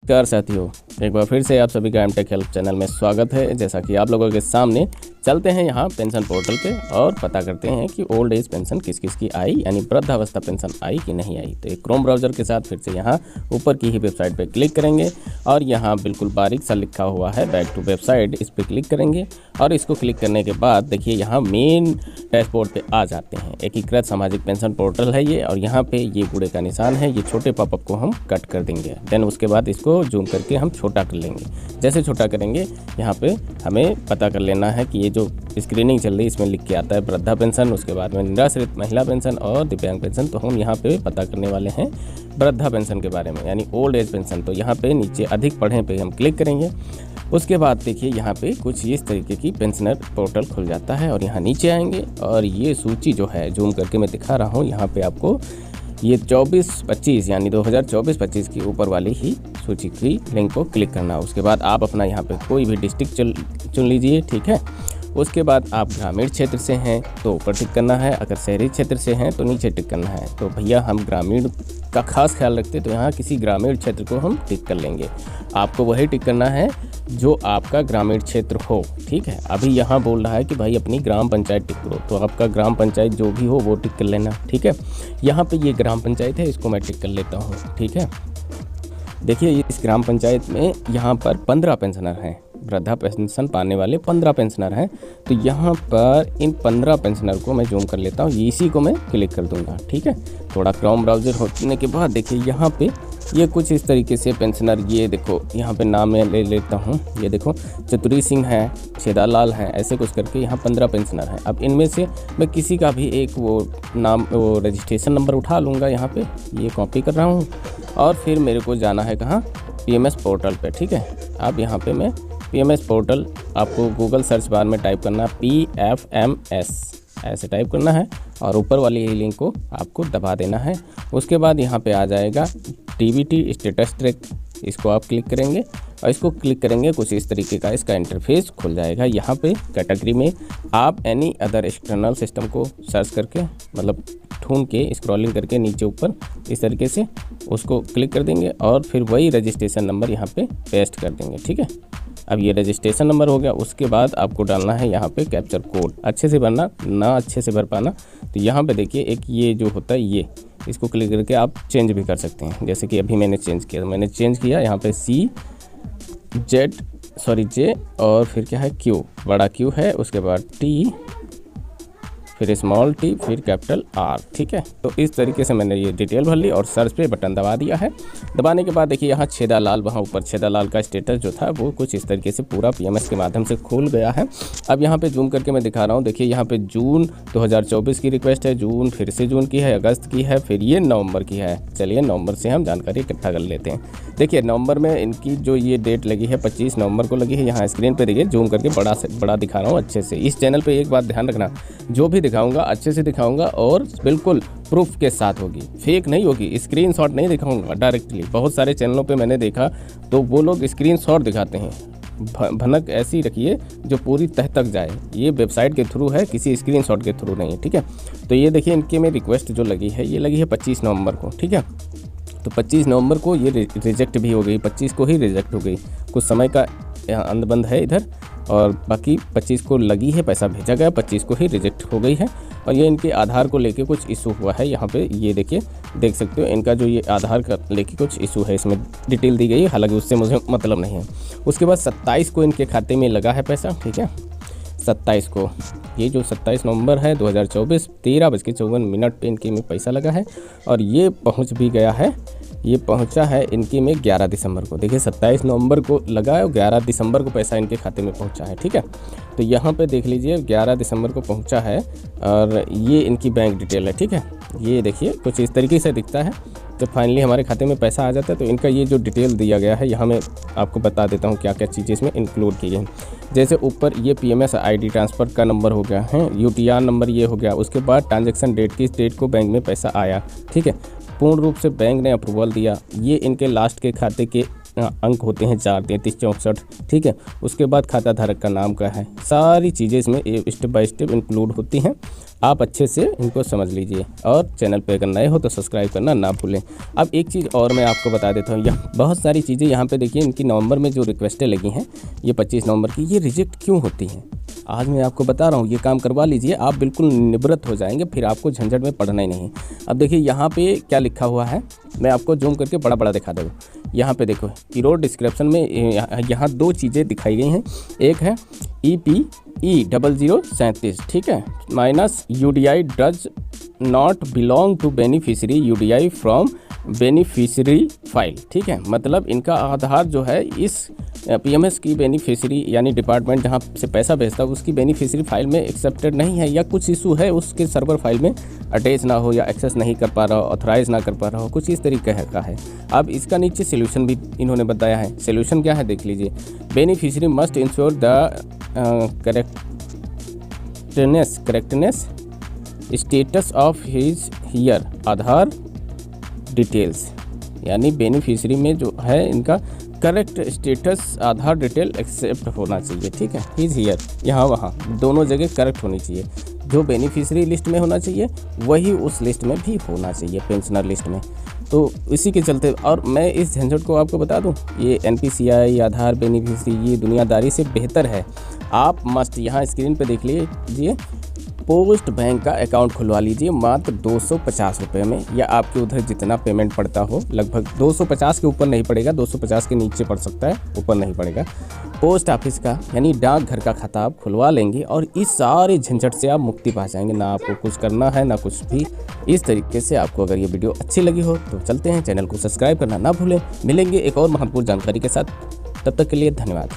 नमस्कार साथियों, एक बार फिर से आप सभी का एमटेक हेल्प चैनल में स्वागत है। जैसा कि आप लोगों के सामने चलते हैं यहाँ पेंशन पोर्टल पे और पता करते हैं कि ओल्ड एज पेंशन किस किस की आई, यानी वृद्धावस्था पेंशन आई कि नहीं आई। तो एक क्रोम ब्राउज़र के साथ फिर से यहाँ ऊपर की ही वेबसाइट पे क्लिक करेंगे और यहाँ बिल्कुल बारीक सा लिखा हुआ है बैक टू वेबसाइट, इस पर क्लिक करेंगे और इसको क्लिक करने के बाद देखिए यहाँ मेन डैशबोर्ड पे आ जाते हैं। एकीकृत सामाजिक पेंशन पोर्टल है ये, और यहाँ पे ये कूड़े का निशान है, ये छोटे पॉपअप को हम कट कर देंगे। देन उसके बाद इसको जूम करके हम छोटा कर लेंगे। जैसे छोटा करेंगे यहाँ पे हमें पता कर लेना है कि ये जो स्क्रीनिंग चल रही है इसमें लिख के आता है वृद्धा पेंशन, उसके बाद में निराश्रित महिला पेंशन और दिव्यांग पेंशन। तो हम यहाँ पे पता करने वाले हैं वृद्धा पेंशन के बारे में, यानी ओल्ड एज पेंशन। तो यहाँ पे नीचे अधिक पढ़ें पे हम क्लिक करेंगे। उसके बाद देखिए यहाँ पे कुछ इस तरीके की पेंशनर पोर्टल खुल जाता है और यहाँ नीचे आएंगे और ये सूची जो है जूम करके मैं दिखा रहा हूँ, यहाँ पे आपको ये 24-25 यानी 2024-25 की ऊपर वाली ही सूची की लिंक को क्लिक करना। उसके बाद आप अपना यहाँ पे कोई भी डिस्ट्रिक्ट चुन लीजिए, ठीक है। उसके बाद आप ग्रामीण क्षेत्र से हैं तो ऊपर टिक करना है, अगर शहरी क्षेत्र से हैं तो नीचे टिक करना है। तो भैया हम ग्रामीण का खास ख्याल रखते तो यहाँ किसी ग्रामीण क्षेत्र को हम टिक कर लेंगे। आपको वही टिक करना है जो आपका ग्रामीण क्षेत्र हो, ठीक है। अभी यहाँ बोल रहा है कि भाई अपनी ग्राम पंचायत टिक करो, तो आपका ग्राम पंचायत जो भी हो वो टिक कर लेना, ठीक है। यहाँ पे ये ग्राम पंचायत है, इसको मैं टिक कर लेता हूँ, ठीक है। देखिए इस ग्राम पंचायत में यहाँ पर 15 पेंशनर हैं, वृद्धा पेंशन पाने वाले 15 पेंशनर हैं। तो यहाँ पर इन 15 पेंशनर को मैं जूम कर लेता हूँ, इसी को मैं क्लिक कर दूँगा, ठीक है। थोड़ा क्रोम ब्राउज़र होने के बाद देखिए यहाँ पे ये कुछ इस तरीके से पेंशनर, ये देखो यहाँ पे नाम मैं ले लेता हूँ। ये देखो चतुरी सिंह है, छेदालाल है, ऐसे कुछ करके यहाँ 15 पेंशनर हैं। अब इनमें से मैं किसी का भी एक वो नाम, वो रजिस्ट्रेशन नंबर उठा लूँगा, यहाँ पे ये कॉपी कर रहा हूँ और फिर मेरे को जाना है कहाँ, PMS पोर्टल पे, ठीक है। अब यहाँ पे मैं PMS पोर्टल, आपको गूगल सर्च बार में टाइप करना PFMS, ऐसे टाइप करना है और ऊपर वाली लिंक को आपको दबा देना है। उसके बाद यहाँ पे आ जाएगा DBT स्टेटस ट्रैक, इसको आप क्लिक करेंगे और इसको क्लिक करेंगे कुछ इस तरीके का इसका इंटरफेस खुल जाएगा। यहाँ पे कैटेगरी में आप एनी अदर एक्सटर्नल सिस्टम को सर्च करके, मतलब ढूंढ के स्क्रॉलिंग करके नीचे ऊपर इस तरीके से उसको क्लिक कर देंगे और फिर वही रजिस्ट्रेशन नंबर यहाँ पे पेस्ट कर देंगे, ठीक है। अब ये रजिस्ट्रेशन नंबर हो गया। उसके बाद आपको डालना है यहाँ पे कैप्चर कोड, अच्छे से भरना, ना अच्छे से भर पाना तो यहाँ पे देखिए एक ये जो होता है ये, इसको क्लिक करके आप चेंज भी कर सकते हैं। जैसे कि अभी मैंने चेंज किया यहाँ पे J और फिर क्या है Q, बड़ा Q है, उसके बाद T, फिर स्मॉल t, फिर कैपिटल R, ठीक है। तो इस तरीके से मैंने ये डिटेल भर ली और सर्च पे बटन दबा दिया है। दबाने के बाद देखिए यहाँ छेदालाल, वहाँ ऊपर छेदालाल का स्टेटस जो था वो कुछ इस तरीके से पूरा PMS के माध्यम से खुल गया है। अब यहाँ पे जूम करके मैं दिखा रहा हूँ, देखिए यहाँ पे जून 2024 की रिक्वेस्ट है, जून, फिर से जून की है, अगस्त की है, फिर ये नवंबर की है। चलिए नवंबर से हम जानकारी इकट्ठा कर लेते हैं। देखिए नवंबर में इनकी जो ये डेट लगी है 25 नवंबर को लगी है। यहाँ स्क्रीन पर देखिए जूम करके बड़ा से बड़ा दिखा रहा हूँ अच्छे से। इस चैनल पर एक बात ध्यान रखना, जो भी दिखाऊंगा अच्छे से दिखाऊंगा और बिल्कुल प्रूफ के साथ होगी, फेक नहीं होगी। स्क्रीनशॉट नहीं दिखाऊंगा डायरेक्टली। बहुत सारे चैनलों पे मैंने देखा तो वो लोग स्क्रीनशॉट दिखाते हैं, भनक ऐसी रखिए जो पूरी तह तक जाए। ये वेबसाइट के थ्रू है, किसी स्क्रीनशॉट के थ्रू नहीं है, ठीक है। तो ये देखिए इनके में रिक्वेस्ट जो लगी है ये लगी है 25 नवंबर को, ठीक है। तो 25 नवंबर को ये रिजेक्ट भी हो गई, 25 को ही रिजेक्ट हो गई। कुछ समय का अंदबंद है इधर और बाकी 25 को लगी है, पैसा भेजा गया, 25 को ही रिजेक्ट हो गई है। और ये इनके आधार को लेके कुछ इशू हुआ है। यहाँ पे ये देखिए, देख सकते हो इनका जो ये आधार का लेके कुछ इशू है, इसमें डिटेल दी गई है, हालांकि उससे मुझे मतलब नहीं है। उसके बाद 27 को इनके खाते में लगा है पैसा, ठीक है। 27 को, ये जो 27 नवंबर है 2024 13:54 पे इनके में पैसा लगा है और ये पहुंच भी गया है। ये पहुंचा है इनके में 11 दिसंबर को। देखिए 27 नवंबर को लगा है और 11 दिसंबर को पैसा इनके खाते में पहुंचा है, ठीक है। तो यहाँ पे देख लीजिए 11 दिसंबर को पहुंचा है और ये इनकी बैंक डिटेल है, ठीक है। ये देखिए कुछ इस तरीके से दिखता है। जब फाइनली हमारे खाते में पैसा आ जाता है तो इनका ये जो डिटेल दिया गया है, यहाँ मैं आपको बता देता हूँ क्या क्या चीज़ें इसमें इंक्लूड की हैं। जैसे ऊपर ये PMS ID ट्रांसफ़र का नंबर हो गया है, UTR नंबर ये हो गया। उसके बाद ट्रांजैक्शन डेट, किस डेट को बैंक में पैसा आया, ठीक है। पूर्ण रूप से बैंक ने अप्रूवल दिया, ये इनके लास्ट के खाते के अंक होते हैं 4, 33, 64, ठीक है। उसके बाद खाता धारक का नाम क्या है, सारी चीज़ें इसमें स्टेप बाय स्टेप इंक्लूड होती हैं। आप अच्छे से इनको समझ लीजिए और चैनल पे अगर नए हो तो सब्सक्राइब करना ना भूलें। अब एक चीज़ और मैं आपको बता देता हूँ, यहाँ बहुत सारी चीज़ें यहाँ पे देखिए, इनकी नवंबर में जो रिक्वेस्टें लगी हैं, ये 25 नवंबर की, ये रिजेक्ट क्यों होती हैं आज मैं आपको बता रहा हूँ। ये काम करवा लीजिए, आप बिल्कुल निवृत्त हो जाएंगे, फिर आपको झंझट में पड़ना ही नहीं। अब देखिए यहाँ पे क्या लिखा हुआ है, मैं आपको जूम करके बड़ा बड़ा दिखा दूँ। यहाँ पे देखो कीवर्ड डिस्क्रिप्शन में यहाँ 2 चीज़ें दिखाई गई हैं। एक है EPE0037, ठीक है, minus UDI does not belong to beneficiary UDI from beneficiary file, ठीक है। मतलब इनका आधार जो है इस PMS की बेनिफिशरी यानी डिपार्टमेंट जहाँ से पैसा भेजता है उसकी बेनिफिशरी फाइल में एक्सेप्टेड नहीं है, या कुछ इशू है उसके सर्वर फाइल में अटैच ना हो, या एक्सेस नहीं कर पा रहा हो, ऑथराइज ना कर पा रहा हो, कुछ इस तरीके का है। अब इसका नीचे सोल्यूशन भी इन्होंने बताया है। सोल्यूशन क्या है देख लीजिए, beneficiary must ensure the correctness status of his here Aadhaar details, यानी बेनिफिशरी में जो है इनका करेक्ट स्टेटस आधार डिटेल एक्सेप्ट होना चाहिए, ठीक है। हिज हियर यहाँ वहाँ दोनों जगह करेक्ट होनी चाहिए। जो बेनिफिशरी लिस्ट में होना चाहिए वही उस लिस्ट में भी होना चाहिए, पेंशनर लिस्ट में। तो इसी के चलते, और मैं इस झंझट को आपको बता दूं, ये NPCI आधार बेनिफिशरी ये दुनियादारी से बेहतर है। आप मस्ट यहाँ स्क्रीन पे देख लीजिए, पोस्ट बैंक का अकाउंट खुलवा लीजिए मात्र 250 रुपये में, या आपके उधर जितना पेमेंट पड़ता हो, लगभग 250 के ऊपर नहीं पड़ेगा, 250 के नीचे पड़ सकता है, ऊपर नहीं पड़ेगा। पोस्ट ऑफिस का यानी डाकघर का खाता आप खुलवा लेंगे और इस सारे झंझट से आप मुक्ति पा जाएंगे। ना आपको कुछ करना है ना कुछ भी। इस तरीके से आपको अगर ये वीडियो अच्छी लगी हो तो चलते हैं, चैनल को सब्सक्राइब करना ना भूलें। मिलेंगे एक और महत्वपूर्ण जानकारी के साथ, तब तक के लिए धन्यवाद।